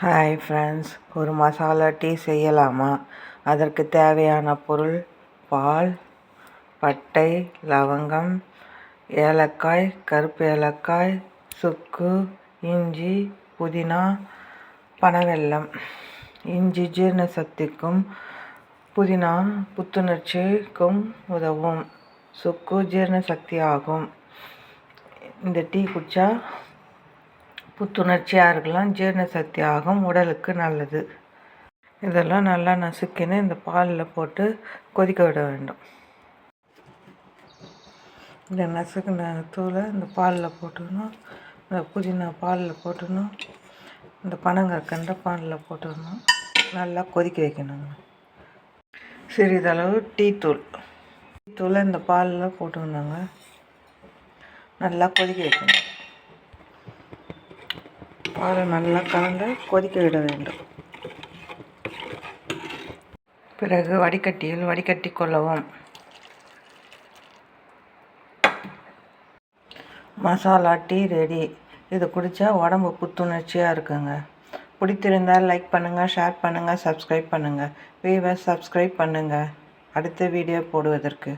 Hi friends, ஒரு masala tea செய்யலாமா? அதற்கு தேவையான பொருள்: பால், பட்டை, லவங்கம், ஏலக்காய், கருப்பு ஏலக்காய், சுக்கு, இஞ்சி, புதினா, பனவெல்லம். இஞ்சி ஜீரண சக்திக்கும், புதினா புத்துணர்ச்சிக்கும் உதவும், சுக்கு ஜீரண சக்தி ஆகும். இந்த டீ குடித்தா புத்துணர்ச்சியாக இருக்கலாம், ஜீரண சக்தி ஆகும், உடலுக்கு நல்லது. இதெல்லாம் நல்லா நசுக்கின்னு இந்த பாலில் போட்டு கொதிக்க விட வேண்டும். இந்த நசுக்கின தூளை இந்த பாலில் போட்டுக்கணும், இந்த புதினா பாலில் போட்டுக்கணும், இந்த பனங்கற்கண்டை பாலில் போட்டுக்கணும், நல்லா கொதிக்க வைக்கணுங்க. சிறிதளவு டீ தூளை இந்த பாலில் போட்டுக்கணுங்க, நல்லா கொதிக்க வைக்கணும். பாலை நல்லா கலந்து கொதிக்க விட வேண்டும். பிறகு வடிகட்டியில் வடிகட்டி கொள்ளவும். Masala tea ready. இது குடித்தா உடம்பு புத்துணர்ச்சியாக இருக்குங்க. பிடித்திருந்தால் லைக் பண்ணுங்கள், ஷேர் பண்ணுங்கள், சப்ஸ்கிரைப் பண்ணுங்கள். வீவர்ஸ் சப்ஸ்கிரைப் பண்ணுங்கள் அடுத்த வீடியோ போடுவதற்கு.